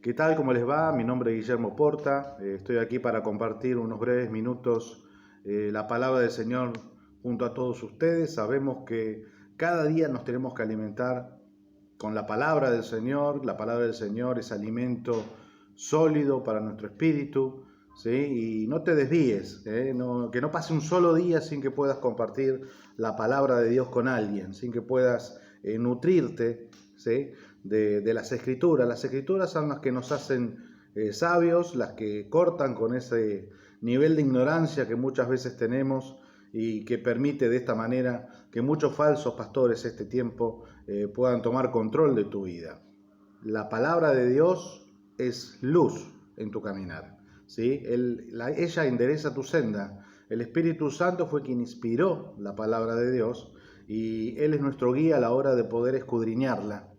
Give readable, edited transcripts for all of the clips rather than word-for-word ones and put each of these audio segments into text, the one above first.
¿Qué tal? ¿Cómo les va? Mi nombre es Guillermo Porta. Estoy aquí para compartir unos breves minutos la palabra del Señor junto a todos ustedes. Sabemos que cada día nos tenemos que alimentar con la palabra del Señor. La palabra del Señor es alimento sólido para nuestro espíritu, ¿sí? Y no te desvíes, que no pase un solo día sin que puedas compartir la palabra de Dios con alguien, sin que puedas nutrirte, ¿sí? de las Escrituras. Las Escrituras son las que nos hacen sabios, las que cortan con ese nivel de ignorancia que muchas veces tenemos y que permite de esta manera que muchos falsos pastores este tiempo puedan tomar control de tu vida. La palabra de Dios es luz en tu caminar, ¿sí? Ella endereza tu senda. El Espíritu Santo fue quien inspiró la palabra de Dios y Él es nuestro guía a la hora de poder escudriñarla.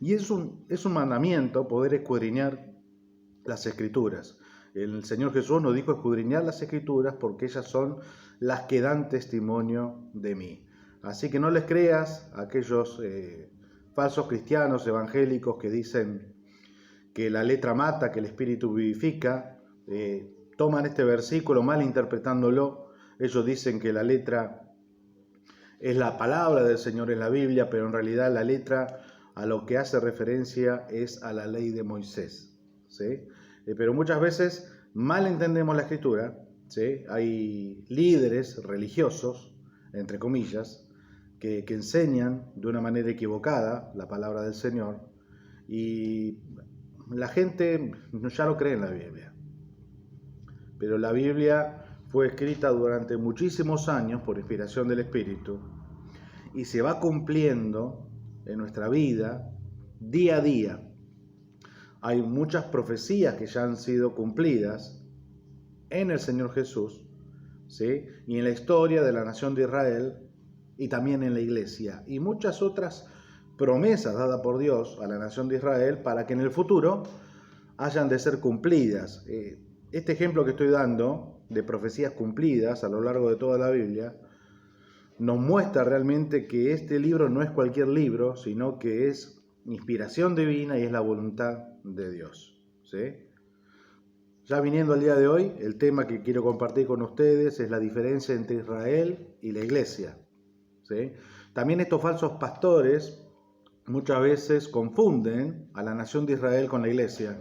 Y es un mandamiento poder escudriñar las Escrituras. El Señor Jesús nos dijo escudriñar las Escrituras porque ellas son las que dan testimonio de mí. Así que no les creas a aquellos falsos cristianos evangélicos que dicen que la letra mata, que el Espíritu vivifica. Toman este versículo mal interpretándolo. Ellos dicen que la letra es la palabra del Señor en la Biblia, pero en realidad la letra a lo que hace referencia es a la ley de Moisés, ¿sí? Pero muchas veces mal entendemos la Escritura, ¿sí? Hay líderes religiosos, entre comillas, que enseñan de una manera equivocada la palabra del Señor y la gente ya no cree en la Biblia. Pero la Biblia fue escrita durante muchísimos años por inspiración del Espíritu y se va cumpliendo en nuestra vida día a día. Hay muchas profecías que ya han sido cumplidas en el Señor Jesús, ¿sí? Y en la historia de la nación de Israel y también en la iglesia. Y muchas otras promesas dadas por Dios a la nación de Israel para que en el futuro hayan de ser cumplidas. Este ejemplo que estoy dando de profecías cumplidas a lo largo de toda la Biblia nos muestra realmente que este libro no es cualquier libro, sino que es inspiración divina y es la voluntad de Dios, ¿sí? Ya viniendo al día de hoy, el tema que quiero compartir con ustedes es la diferencia entre Israel y la iglesia, ¿sí? También estos falsos pastores muchas veces confunden a la nación de Israel con la iglesia.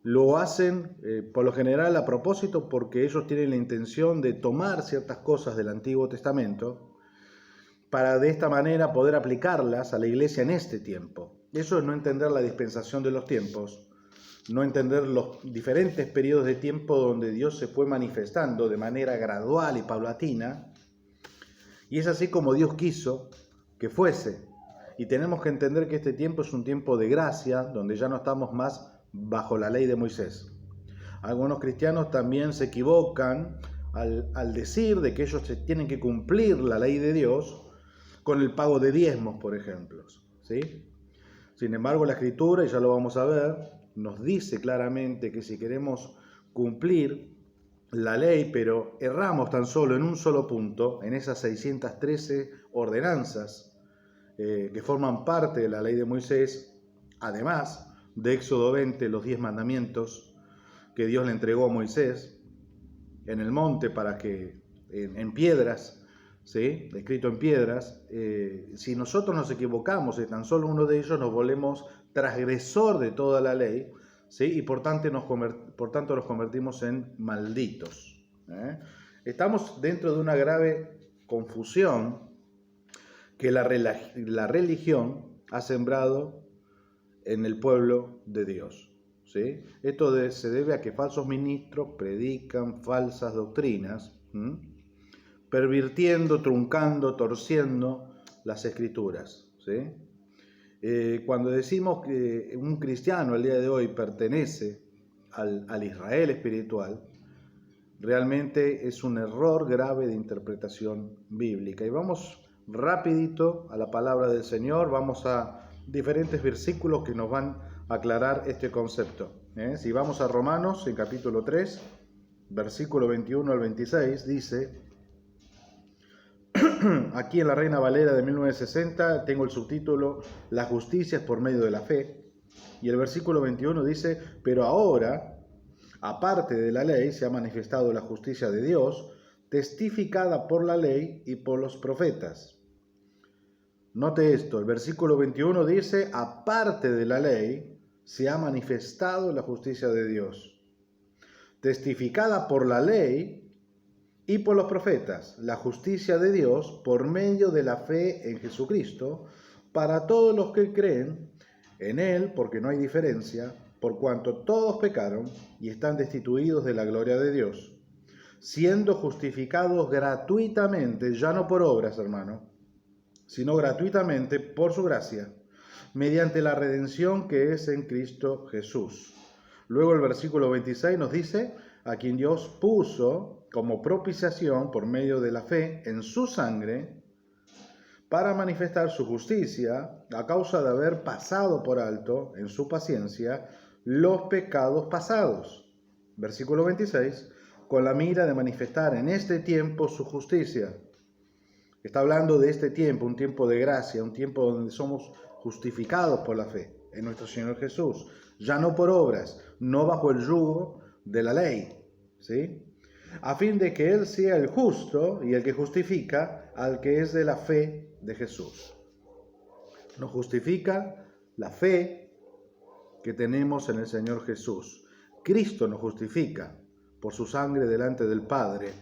Lo hacen por lo general a propósito porque ellos tienen la intención de tomar ciertas cosas del Antiguo Testamento para de esta manera poder aplicarlas a la iglesia en este tiempo. Eso es no entender la dispensación de los tiempos, no entender los diferentes periodos de tiempo donde Dios se fue manifestando de manera gradual y paulatina, y es así como Dios quiso que fuese. Y tenemos que entender que este tiempo es un tiempo de gracia, donde ya no estamos más bajo la ley de Moisés. Algunos cristianos también se equivocan al decir de que ellos tienen que cumplir la ley de Dios con el pago de diezmos, por ejemplo, ¿sí? Sin embargo, la Escritura, y ya lo vamos a ver, nos dice claramente que si queremos cumplir la ley, pero erramos tan solo en un solo punto, en esas 613 ordenanzas que forman parte de la ley de Moisés, además de Éxodo 20, los 10 mandamientos que Dios le entregó a Moisés en el monte para que en piedras, ¿sí? Escrito en piedras, si nosotros nos equivocamos en tan solo uno de ellos, nos volvemos transgresor de toda la ley, ¿sí? Y por tanto nos convertimos en malditos, ¿eh? Estamos dentro de una grave confusión que la religión ha sembrado en el pueblo de Dios, ¿sí? Esto se debe a que falsos ministros predican falsas doctrinas, pervirtiendo, truncando, torciendo las Escrituras, ¿sí? Cuando decimos que un cristiano el día de hoy pertenece al Israel espiritual, realmente es un error grave de interpretación bíblica. Y vamos rapidito a la palabra del Señor, vamos a diferentes versículos que nos van a aclarar este concepto. Si vamos a Romanos, en capítulo 3, versículo 21 al 26, dice, aquí en la Reina Valera de 1960 tengo el subtítulo La justicia es por medio de la fe. Y el versículo 21 dice, pero ahora, aparte de la ley, se ha manifestado la justicia de Dios, testificada por la ley y por los profetas. Note esto, el versículo 21 dice, aparte de la ley, se ha manifestado la justicia de Dios, testificada por la ley y por los profetas, la justicia de Dios por medio de la fe en Jesucristo, para todos los que creen en Él, porque no hay diferencia, por cuanto todos pecaron y están destituidos de la gloria de Dios, siendo justificados gratuitamente, ya no por obras, hermano, sino gratuitamente por su gracia, mediante la redención que es en Cristo Jesús. Luego el versículo 26 nos dice, a quien Dios puso como propiciación por medio de la fe en su sangre, para manifestar su justicia a causa de haber pasado por alto en su paciencia los pecados pasados. Versículo 26, con la mira de manifestar en este tiempo su justicia. Está hablando de este tiempo, un tiempo de gracia, un tiempo donde somos justificados por la fe en nuestro Señor Jesús, ya no por obras, no bajo el yugo de la ley, ¿sí? A fin de que Él sea el justo y el que justifica al que es de la fe de Jesús. Nos justifica la fe que tenemos en el Señor Jesús. Cristo nos justifica por su sangre delante del Padre.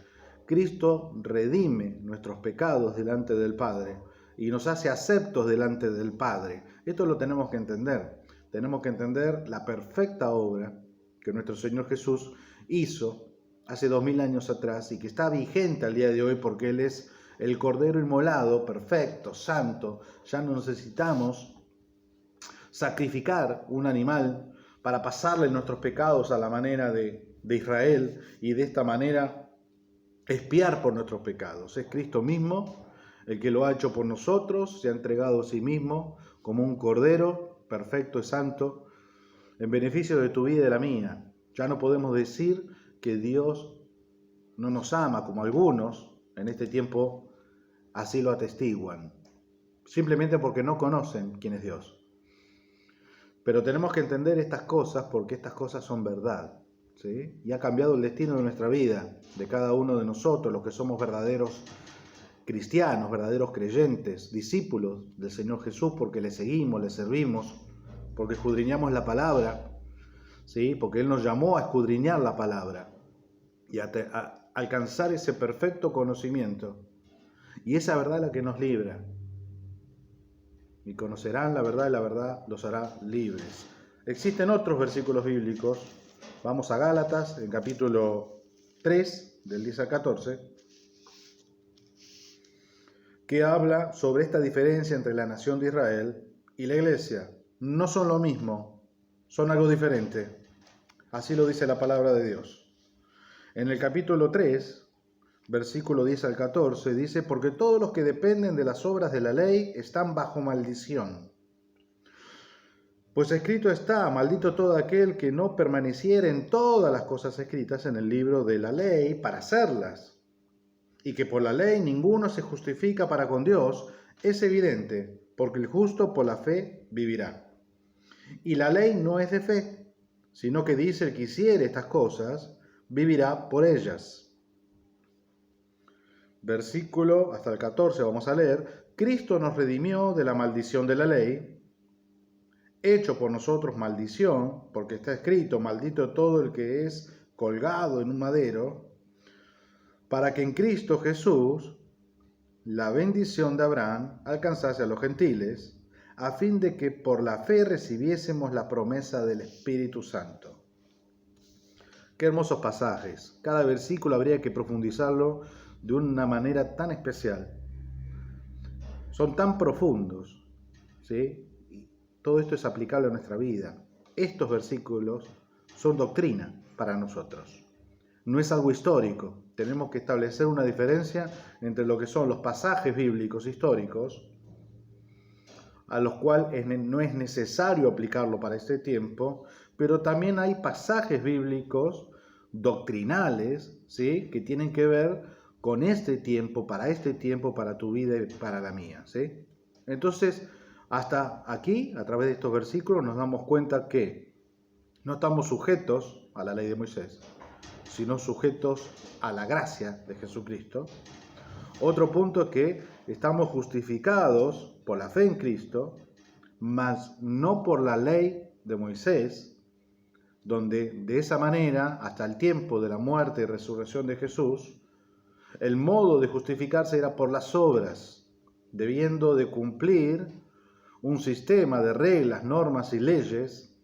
Cristo redime nuestros pecados delante del Padre y nos hace aceptos delante del Padre. Esto lo tenemos que entender. Tenemos que entender la perfecta obra que nuestro Señor Jesús hizo hace 2000 años atrás y que está vigente al día de hoy porque Él es el Cordero inmolado, perfecto, santo. Ya no necesitamos sacrificar un animal para pasarle nuestros pecados a la manera de Israel y de esta manera expiar por nuestros pecados. Es Cristo mismo el que lo ha hecho por nosotros, se ha entregado a sí mismo como un Cordero perfecto y santo en beneficio de tu vida y de la mía. Ya no podemos decir que Dios no nos ama, como algunos en este tiempo así lo atestiguan, simplemente porque no conocen quién es Dios. Pero tenemos que entender estas cosas porque estas cosas son verdad, ¿sí? Y ha cambiado el destino de nuestra vida, de cada uno de nosotros, los que somos verdaderos cristianos, verdaderos creyentes, discípulos del Señor Jesús, porque le seguimos, le servimos, porque escudriñamos la palabra, ¿sí? Porque Él nos llamó a escudriñar la palabra y a alcanzar ese perfecto conocimiento. Y esa verdad es la que nos libra. Y conocerán la verdad y la verdad los hará libres. Existen otros versículos bíblicos. Vamos a Gálatas, en capítulo 3, del 10 al 14, que habla sobre esta diferencia entre la nación de Israel y la iglesia. No son lo mismo, son algo diferente. Así lo dice la palabra de Dios. En el capítulo 3, versículo 10 al 14, dice, porque todos los que dependen de las obras de la ley están bajo maldición. Pues escrito está, maldito todo aquel que no permaneciera en todas las cosas escritas en el libro de la ley para hacerlas. Y que por la ley ninguno se justifica para con Dios, es evidente, porque el justo por la fe vivirá. Y la ley no es de fe, sino que dice el que hiciere estas cosas, vivirá por ellas. Versículo hasta el 14 vamos a leer, Cristo nos redimió de la maldición de la ley, hecho por nosotros maldición, porque está escrito, maldito todo el que es colgado en un madero, para que en Cristo Jesús la bendición de Abraham alcanzase a los gentiles, a fin de que por la fe recibiésemos la promesa del Espíritu Santo. Qué hermosos pasajes. Cada versículo habría que profundizarlo de una manera tan especial. Son tan profundos, ¿sí? Y todo esto es aplicable a nuestra vida. Estos versículos son doctrina para nosotros. No es algo histórico. Tenemos que establecer una diferencia entre lo que son los pasajes bíblicos históricos, a los cuales no es necesario aplicarlo para este tiempo, pero también hay pasajes bíblicos doctrinales, ¿sí? Que tienen que ver con este tiempo, para tu vida y para la mía, ¿sí? Entonces, Hasta aquí, a través de estos versículos, nos damos cuenta que no estamos sujetos a la ley de Moisés, sino sujetos a la gracia de Jesucristo. Otro punto es que estamos justificados por la fe en Cristo, mas no por la ley de Moisés, donde de esa manera, hasta el tiempo de la muerte y resurrección de Jesús, el modo de justificarse era por las obras, debiendo de cumplir un sistema de reglas, normas y leyes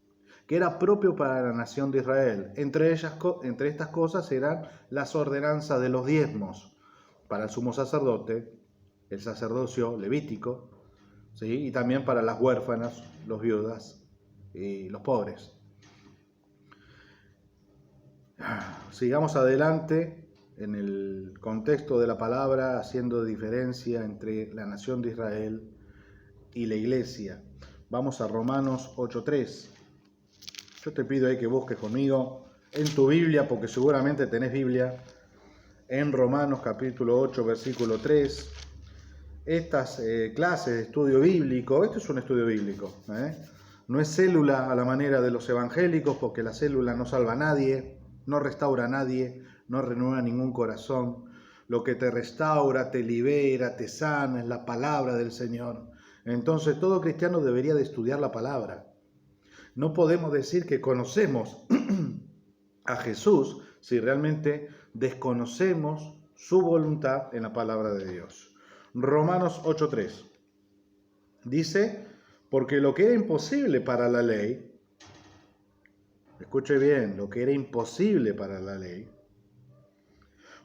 que era propio para la nación de Israel. Entre estas cosas eran las ordenanzas de los diezmos para el sumo sacerdote, el sacerdocio levítico, ¿sí? Y también para las huérfanas, los viudas y los pobres. Sigamos adelante en el contexto de la palabra, haciendo diferencia entre la nación de Israel y la iglesia. Vamos a Romanos 8:3. Yo te pido ahí que busques conmigo en tu Biblia, porque seguramente tenés Biblia, en Romanos capítulo 8, versículo 3. Estas clases de estudio bíblico, esto es un estudio bíblico, no es célula a la manera de los evangélicos, porque la célula no salva a nadie, no restaura a nadie, no renueva ningún corazón. Lo que te restaura, te libera, te sana es la palabra del Señor. Entonces todo cristiano debería de estudiar la palabra. No podemos decir que conocemos a Jesús si realmente desconocemos su voluntad en la palabra de Dios. Romanos 8:3 dice, porque lo que era imposible para la ley, escuche bien, lo que era imposible para la ley,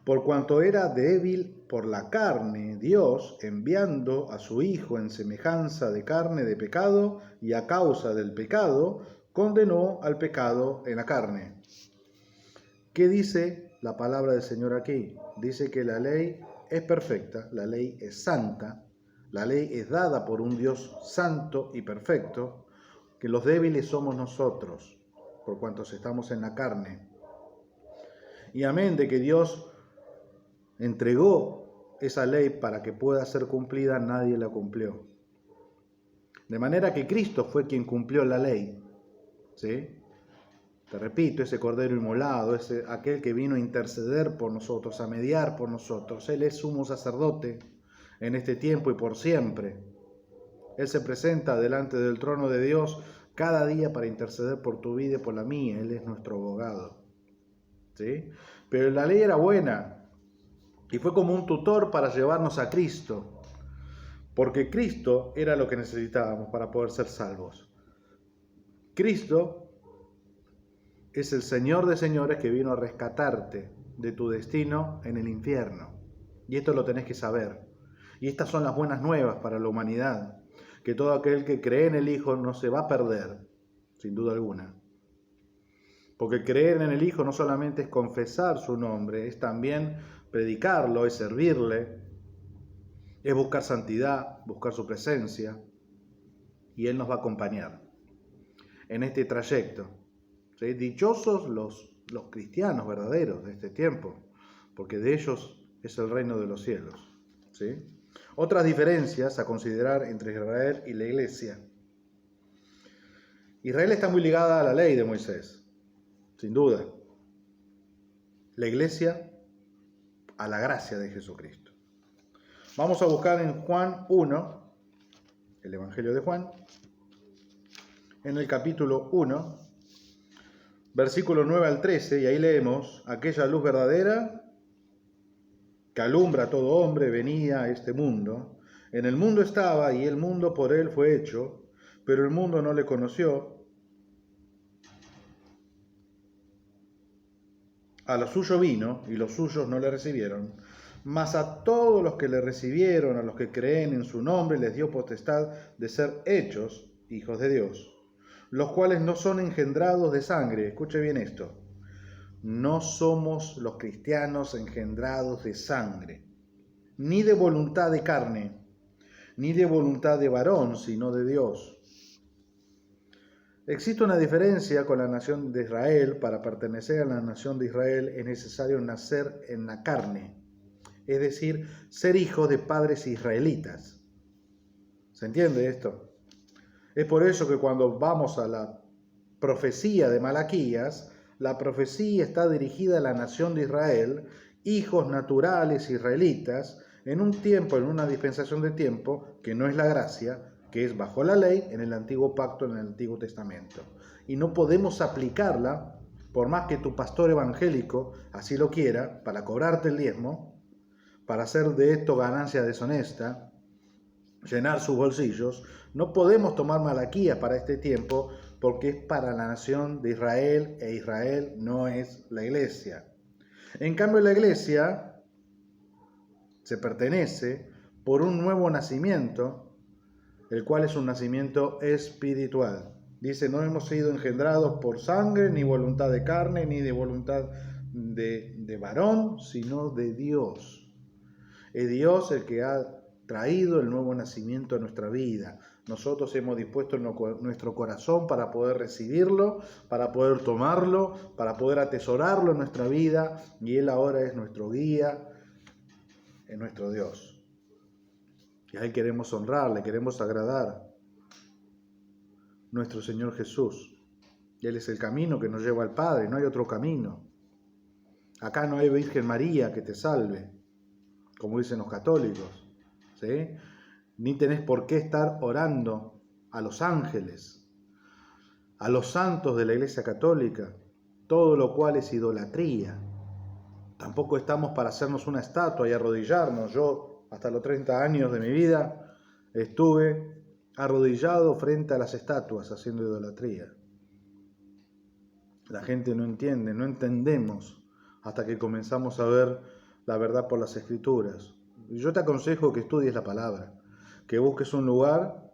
por cuanto era débil por la carne, Dios, enviando a su Hijo en semejanza de carne de pecado, y a causa del pecado, condenó al pecado en la carne. ¿Qué dice la palabra del Señor aquí? Dice que la ley es perfecta, la ley es santa, la ley es dada por un Dios santo y perfecto, que los débiles somos nosotros, por cuantos estamos en la carne. Y amén de que Dios entregó esa ley para que pueda ser cumplida, nadie la cumplió. De manera que Cristo fue quien cumplió la ley, ¿sí? Te repito, ese cordero inmolado, aquel que vino a interceder por nosotros, a mediar por nosotros. Él es sumo sacerdote en este tiempo y por siempre. Él se presenta delante del trono de Dios cada día para interceder por tu vida y por la mía. Él es nuestro abogado, ¿sí? Pero la ley era buena y fue como un tutor para llevarnos a Cristo, porque Cristo era lo que necesitábamos para poder ser salvos. Cristo es el Señor de señores que vino a rescatarte de tu destino en el infierno. Y esto lo tenés que saber. Y estas son las buenas nuevas para la humanidad, que todo aquel que cree en el Hijo no se va a perder, sin duda alguna. Porque creer en el Hijo no solamente es confesar su nombre, es también predicarlo, es servirle, es buscar santidad, buscar su presencia, y Él nos va a acompañar en este trayecto. ¿Sí? Dichosos los cristianos verdaderos de este tiempo, porque de ellos es el reino de los cielos. ¿Sí? Otras diferencias a considerar entre Israel y la iglesia. Israel está muy ligada a la ley de Moisés, sin duda. La iglesia a la gracia de Jesucristo. Vamos a buscar en Juan 1, el Evangelio de Juan, en el capítulo 1, versículo 9 al 13, y ahí leemos, aquella luz verdadera que alumbra a todo hombre venía a este mundo. En el mundo estaba y el mundo por él fue hecho, pero el mundo no le conoció. A lo suyo vino y los suyos no le recibieron, mas a todos los que le recibieron, a los que creen en su nombre, les dio potestad de ser hechos hijos de Dios, los cuales no son engendrados de sangre. Escuche bien esto. No somos los cristianos engendrados de sangre, ni de voluntad de carne, ni de voluntad de varón, sino de Dios. Existe una diferencia con la nación de Israel. Para pertenecer a la nación de Israel es necesario nacer en la carne, es decir, ser hijo de padres israelitas. ¿Se entiende esto? Es por eso que cuando vamos a la profecía de Malaquías, la profecía está dirigida a la nación de Israel, hijos naturales israelitas, en un tiempo, en una dispensación de tiempo, que no es la gracia, que es bajo la ley, en el antiguo pacto, en el Antiguo Testamento. Y no podemos aplicarla, por más que tu pastor evangélico así lo quiera, para cobrarte el diezmo, para hacer de esto ganancia deshonesta, llenar sus bolsillos. No podemos tomar Malaquías para este tiempo porque es para la nación de Israel e Israel no es la iglesia. En cambio, la iglesia se pertenece por un nuevo nacimiento, el cual es un nacimiento espiritual. Dice, no hemos sido engendrados por sangre, ni voluntad de carne, ni de voluntad de varón, sino de Dios. Es Dios el que ha traído el nuevo nacimiento a nuestra vida. Nosotros hemos dispuesto nuestro corazón para poder recibirlo, para poder tomarlo, para poder atesorarlo en nuestra vida, y Él ahora es nuestro guía, es nuestro Dios. Y a Él queremos honrar, le queremos agradar. Nuestro Señor Jesús. Él es el camino que nos lleva al Padre, no hay otro camino. Acá no hay Virgen María que te salve, como dicen los católicos, ¿sí? Ni tenés por qué estar orando a los ángeles, a los santos de la Iglesia Católica, todo lo cual es idolatría. Tampoco estamos para hacernos una estatua y arrodillarnos. Yo, hasta los 30 años de mi vida, estuve arrodillado frente a las estatuas haciendo idolatría. La gente no entiende, no entendemos hasta que comenzamos a ver la verdad por las Escrituras. Y yo te aconsejo que estudies la palabra, que busques un lugar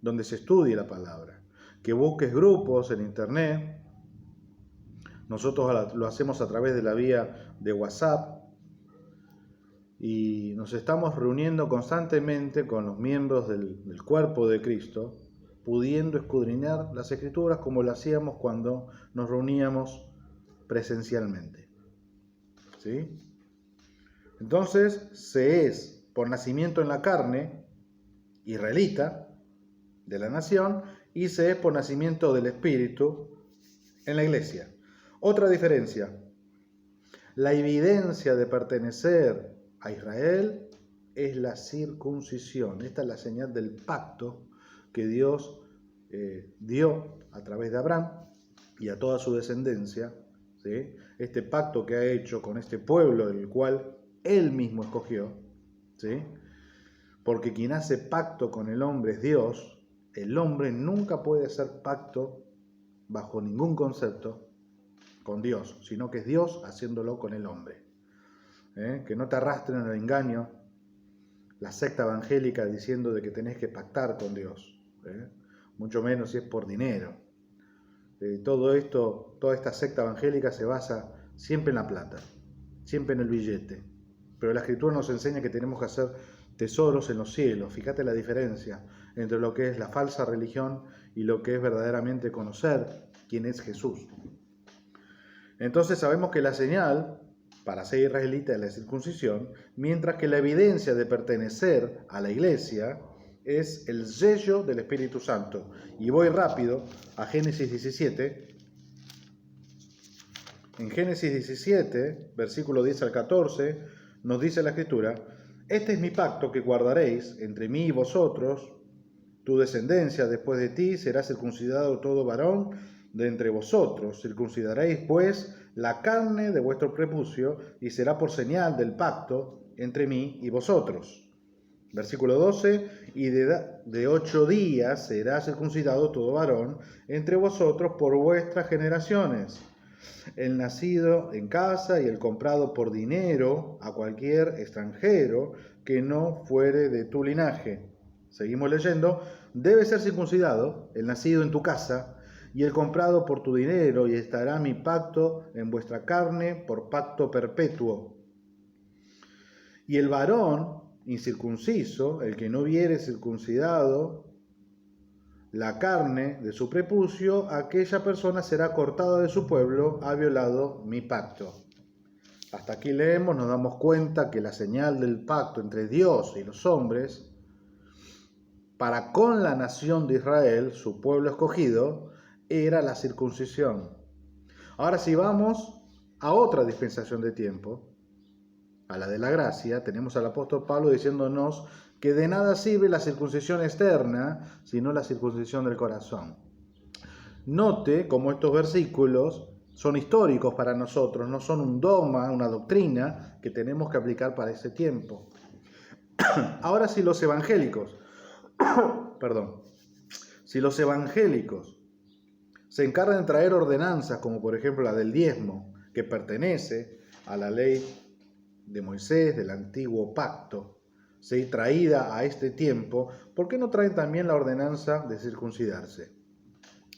donde se estudie la palabra, que busques grupos en internet. Nosotros lo hacemos a través de la vía de WhatsApp y nos estamos reuniendo constantemente con los miembros del cuerpo de Cristo, pudiendo escudriñar las Escrituras como lo hacíamos cuando nos reuníamos presencialmente. ¿Sí? Entonces, se es por nacimiento en la carne, israelita, de la nación, y se es por nacimiento del Espíritu en la iglesia. Otra diferencia, la evidencia de pertenecer a Israel es la circuncisión. Esta es la señal del pacto que Dios dio a través de Abraham y a toda su descendencia, ¿sí? Este pacto que ha hecho con este pueblo del cual Él mismo escogió, ¿sí? Porque quien hace pacto con el hombre es Dios. El hombre nunca puede hacer pacto bajo ningún concepto con Dios, sino que es Dios haciéndolo con el hombre. Que no te arrastren al engaño la secta evangélica diciendo de que tenés que pactar con Dios, mucho menos si es por dinero. Todo esto, toda esta secta evangélica se basa siempre en la plata, siempre en el billete. Pero la Escritura nos enseña que tenemos que hacer tesoros en los cielos. Fíjate la diferencia entre lo que es la falsa religión y lo que es verdaderamente conocer quién es Jesús. Entonces sabemos que la señal para ser israelita es la circuncisión, mientras que la evidencia de pertenecer a la iglesia es el sello del Espíritu Santo. Y voy rápido a Génesis 17. En Génesis 17, versículo 10 al 14, nos dice la Escritura: este es mi pacto que guardaréis entre mí y vosotros, tu descendencia después de ti será circuncidado todo varón de entre vosotros. Circuncidaréis pues la carne de vuestro prepucio y será por señal del pacto entre mí y vosotros. Versículo 12, y de 8 días será circuncidado todo varón entre vosotros por vuestras generaciones. El nacido en casa y el comprado por dinero a cualquier extranjero que no fuere de tu linaje. Seguimos leyendo. Debe ser circuncidado el nacido en tu casa y el comprado por tu dinero, y estará mi pacto en vuestra carne por pacto perpetuo. Y el varón incircunciso, el que no viere circuncidado la carne de su prepucio, aquella persona será cortada de su pueblo, ha violado mi pacto. Hasta aquí leemos, nos damos cuenta que la señal del pacto entre Dios y los hombres para con la nación de Israel, su pueblo escogido, era la circuncisión. Ahora si vamos a otra dispensación de tiempo, a la de la gracia, tenemos al apóstol Pablo diciéndonos que de nada sirve la circuncisión externa, sino la circuncisión del corazón. Note cómo estos versículos son históricos para nosotros, no son un dogma, una doctrina que tenemos que aplicar para ese tiempo. Ahora si los evangélicos, si los evangélicos se encargan de traer ordenanzas, como por ejemplo la del diezmo, que pertenece a la ley de Moisés, del antiguo pacto, ¿sí?, traída a este tiempo, ¿por qué no traen también la ordenanza de circuncidarse?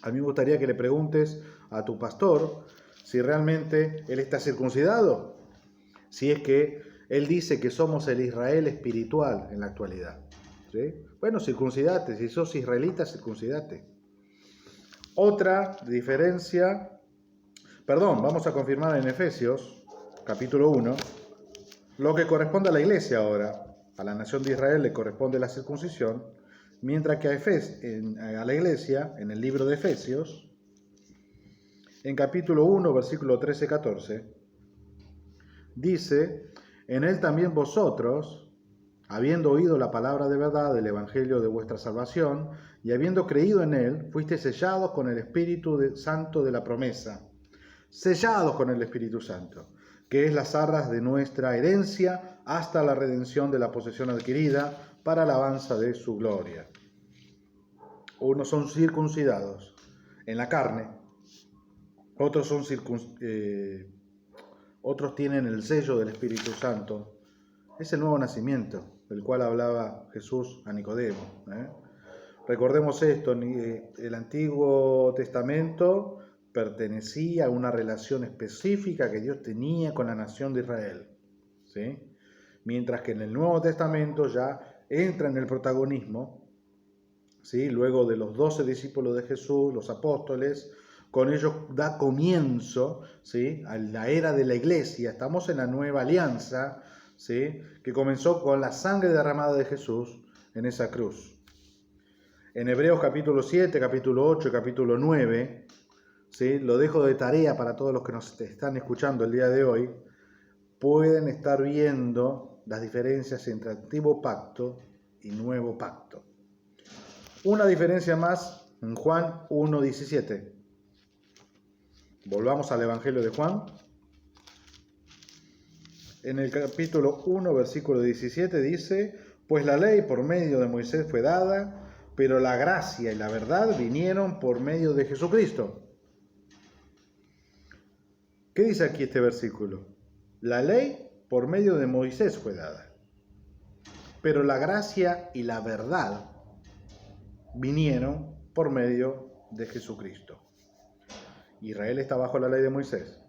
A mí me gustaría que le preguntes a tu pastor si realmente él está circuncidado, si es que él dice que somos el Israel espiritual en la actualidad, ¿sí? Bueno, circuncidate, si sos israelita, circuncidate. Otra diferencia, vamos a confirmar en Efesios, capítulo 1, lo que corresponde a la iglesia ahora. A la nación de Israel le corresponde la circuncisión, mientras que a la iglesia, en el libro de Efesios, en capítulo 1, versículo 13-14, dice: en él también vosotros, habiendo oído la palabra de verdad del evangelio de vuestra salvación, y habiendo creído en él, fuisteis sellados con el Espíritu Santo de la promesa. Sellados con el Espíritu Santo, que es las arras de nuestra herencia hasta la redención de la posesión adquirida para alabanza de su gloria. Unos son circuncidados en la carne, otros tienen el sello del Espíritu Santo. Es el nuevo nacimiento del cual hablaba Jesús a Nicodemo. Recordemos esto, el Antiguo Testamento pertenecía a una relación específica que Dios tenía con la nación de Israel, ¿sí? Mientras que en el Nuevo Testamento ya entra en el protagonismo, ¿sí?, luego de los 12 discípulos de Jesús, los apóstoles. Con ellos da comienzo, ¿sí?, a la era de la iglesia. Estamos en la nueva alianza, ¿sí?, que comenzó con la sangre derramada de Jesús en esa cruz. En Hebreos capítulo 7, capítulo 8 y capítulo 9, ¿sí?, lo dejo de tarea para todos los que nos están escuchando el día de hoy, pueden estar viendo las diferencias entre antiguo pacto y nuevo pacto. Una diferencia más en Juan 1:17. Volvamos al Evangelio de Juan. En el capítulo 1, versículo 17 dice: pues la ley por medio de Moisés fue dada, pero la gracia y la verdad vinieron por medio de Jesucristo. ¿Qué dice aquí este versículo? La ley por medio de Moisés fue dada, pero la gracia y la verdad vinieron por medio de Jesucristo. Israel está bajo la ley de Moisés,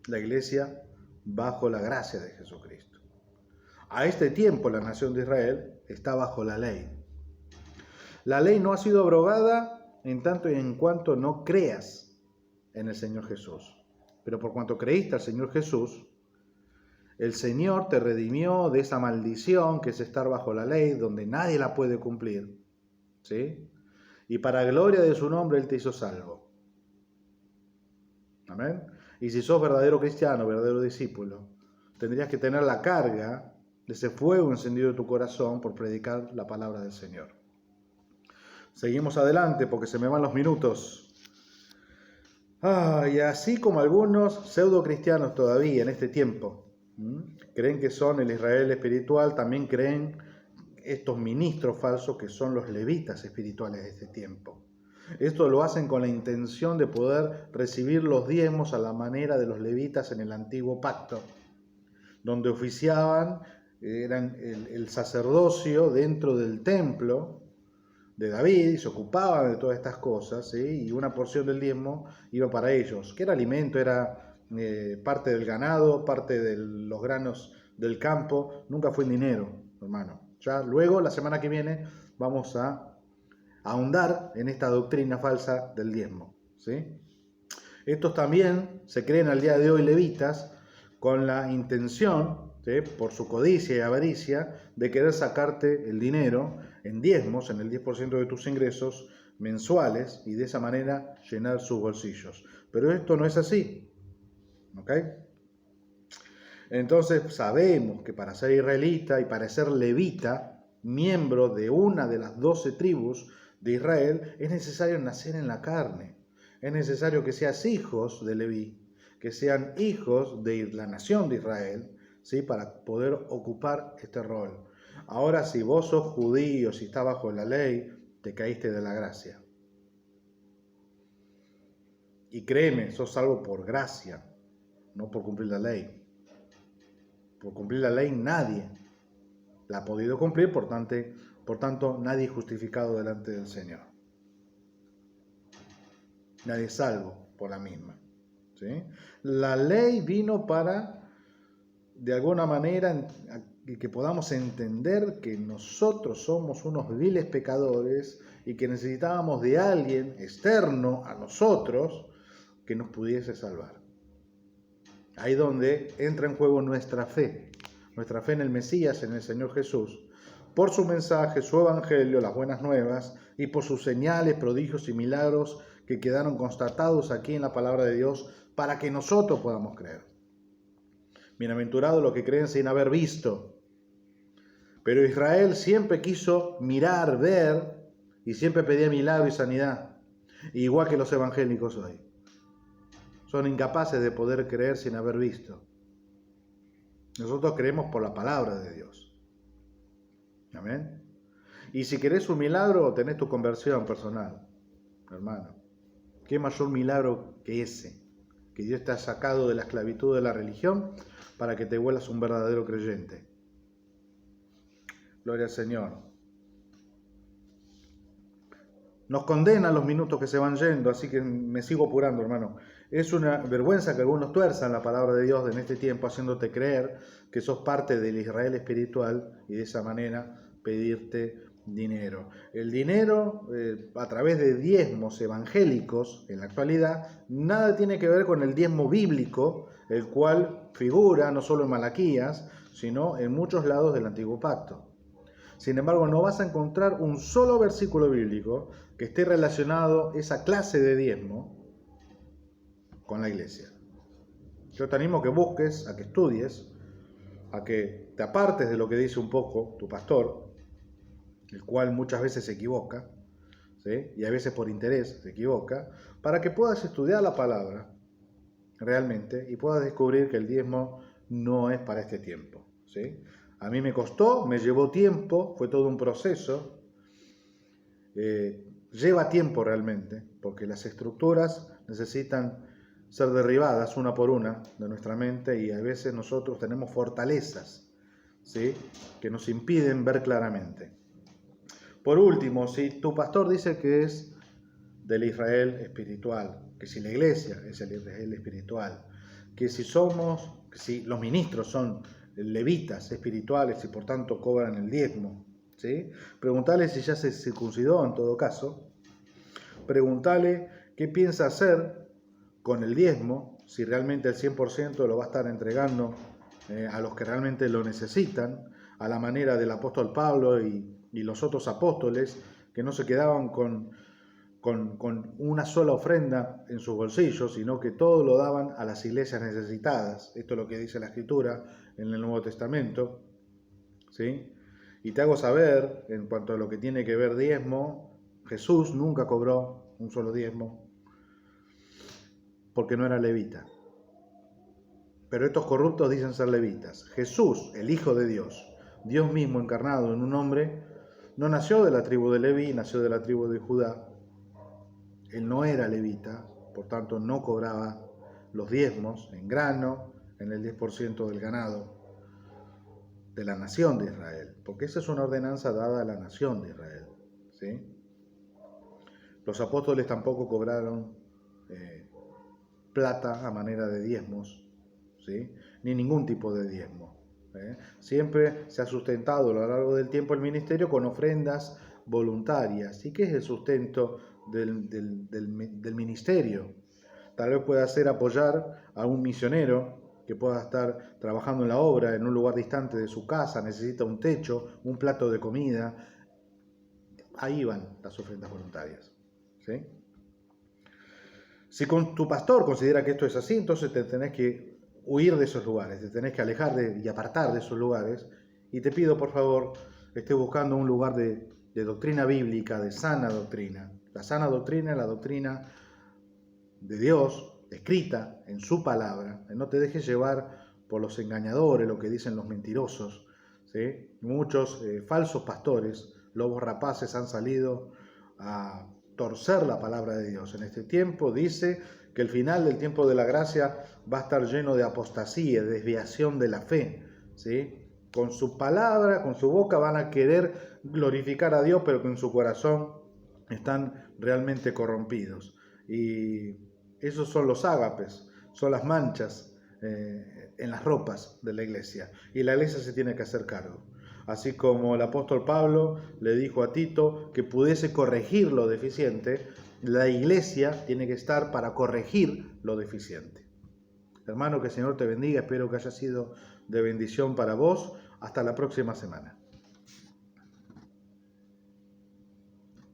la iglesia bajo la gracia de Jesucristo. A este tiempo la nación de Israel está bajo la ley. La ley no ha sido abrogada en tanto y en cuanto no creas en el Señor Jesús. Pero por cuanto creíste al Señor Jesús, el Señor te redimió de esa maldición que es estar bajo la ley, donde nadie la puede cumplir, ¿sí? Y para gloria de su nombre Él te hizo salvo. Amén. Y si sos verdadero cristiano, verdadero discípulo, tendrías que tener la carga de ese fuego encendido en tu corazón por predicar la palabra del Señor. Seguimos adelante porque se me van los minutos. Y así como algunos pseudo cristianos todavía en este tiempo creen que son el Israel espiritual, también creen estos ministros falsos que son los levitas espirituales de este tiempo. Esto lo hacen con la intención de poder recibir los diezmos a la manera de los levitas en el antiguo pacto, donde oficiaban, eran el sacerdocio dentro del templo de David y se ocupaban de todas estas cosas, ¿sí? Y una porción del diezmo iba para ellos, que era alimento, era parte del ganado, parte de los granos del campo, nunca fue en dinero, hermano. Ya luego, la semana que viene, vamos a ahondar en esta doctrina falsa del diezmo, ¿sí? Estos también se creen al día de hoy levitas con la intención, ¿sí?, por su codicia y avaricia, de querer sacarte el dinero en diezmos, en el 10% de tus ingresos mensuales, y de esa manera llenar sus bolsillos. Pero esto no es así, ¿ok? Entonces sabemos que para ser israelita y para ser levita, miembro de una de las 12 tribus de Israel, es necesario nacer en la carne. Es necesario que seas hijos de Leví, que sean hijos de la nación de Israel, ¿sí? Para poder ocupar este rol. Ahora, si vos sos judío, si estás bajo la ley, te caíste de la gracia. Y créeme, sos salvo por gracia, no por cumplir la ley. Por cumplir la ley nadie la ha podido cumplir, por tanto nadie es justificado delante del Señor. Nadie es salvo por la misma, ¿sí? La ley vino para, de alguna manera, que podamos entender que nosotros somos unos viles pecadores y que necesitábamos de alguien externo a nosotros que nos pudiese salvar. Ahí donde entra en juego nuestra fe en el Mesías, en el Señor Jesús, por su mensaje, su evangelio, las buenas nuevas, y por sus señales, prodigios y milagros que quedaron constatados aquí en la palabra de Dios para que nosotros podamos creer. Bienaventurados los que creen sin haber visto. Pero Israel siempre quiso mirar, ver, y siempre pedía milagro y sanidad, igual que los evangélicos hoy. Son incapaces de poder creer sin haber visto. Nosotros creemos por la palabra de Dios. Amén. Y si querés un milagro, tenés tu conversión personal, hermano. ¿Qué mayor milagro que ese? Que Dios te ha sacado de la esclavitud de la religión para que te vuelvas un verdadero creyente. Gloria al Señor. Nos condenan los minutos que se van yendo, así que me sigo apurando, hermano. Es una vergüenza que algunos tuerzan la palabra de Dios en este tiempo, haciéndote creer que sos parte del Israel espiritual y de esa manera pedirte dinero. El dinero, a través de diezmos evangélicos en la actualidad, nada tiene que ver con el diezmo bíblico, el cual figura no solo en Malaquías, sino en muchos lados del Antiguo Pacto. Sin embargo, no vas a encontrar un solo versículo bíblico que esté relacionado esa clase de diezmo con la iglesia. Yo te animo a que busques, a que estudies, a que te apartes de lo que dice un poco tu pastor, el cual muchas veces se equivoca, ¿sí? Y a veces por interés se equivoca, para que puedas estudiar la palabra realmente y puedas descubrir que el diezmo no es para este tiempo, ¿sí? A mí me costó, me llevó tiempo, fue todo un proceso. Lleva tiempo realmente, porque las estructuras necesitan ser derribadas una por una de nuestra mente y a veces nosotros tenemos fortalezas, ¿sí? Que nos impiden ver claramente. Por último, si tu pastor dice que es del Israel espiritual, que si la iglesia es el Israel espiritual, que si los ministros son levitas espirituales y por tanto cobran el diezmo, ¿sí? Preguntale si ya se circuncidó en todo caso, preguntale qué piensa hacer con el diezmo, si realmente el 100% lo va a estar entregando a los que realmente lo necesitan, a la manera del apóstol Pablo y los otros apóstoles que no se quedaban con una sola ofrenda en sus bolsillos, sino que todo lo daban a las iglesias necesitadas. Esto es lo que dice la Escritura en el Nuevo Testamento, ¿sí? Y te hago saber, en cuanto a lo que tiene que ver diezmo, Jesús nunca cobró un solo diezmo, porque no era levita. Pero estos corruptos dicen ser levitas. Jesús, el Hijo de Dios, Dios mismo encarnado en un hombre, no nació de la tribu de Leví, nació de la tribu de Judá. Él no era levita, por tanto no cobraba los diezmos en grano, en el 10% del ganado de la nación de Israel, porque esa es una ordenanza dada a la nación de Israel, ¿sí? Los apóstoles tampoco cobraron plata a manera de diezmos, ¿sí? Ni ningún tipo de diezmo. Siempre se ha sustentado a lo largo del tiempo el ministerio con ofrendas voluntarias. ¿Y qué es el sustento del ministerio? Tal vez pueda ser apoyar a un misionero que pueda estar trabajando en la obra en un lugar distante de su casa, necesita un techo, un plato de comida. ahí van las ofrendas voluntarias. ¿Sí? Si con tu pastor considera que esto es así, entonces te tenés que huir de esos lugares, te tenés que alejar y apartar de esos lugares. Y te pido, por favor, estés buscando un lugar de doctrina bíblica, de sana doctrina. La sana doctrina es la doctrina de Dios, escrita en su palabra. No te dejes llevar por los engañadores, lo que dicen los mentirosos. ¿Sí? Muchos falsos pastores, lobos rapaces, han salido a torcer la palabra de Dios. En este tiempo dice que el final del tiempo de la gracia va a estar lleno de apostasía, de desviación de la fe. ¿Sí? Con su palabra, con su boca van a querer glorificar a Dios, pero que en su corazón están realmente corrompidos. Y esos son los ágapes, son las manchas en las ropas de la iglesia. Y la iglesia se tiene que hacer cargo. Así como el apóstol Pablo le dijo a Tito que pudiese corregir lo deficiente, la iglesia tiene que estar para corregir lo deficiente. Hermano, que el Señor te bendiga. Espero que haya sido de bendición para vos. Hasta la próxima semana.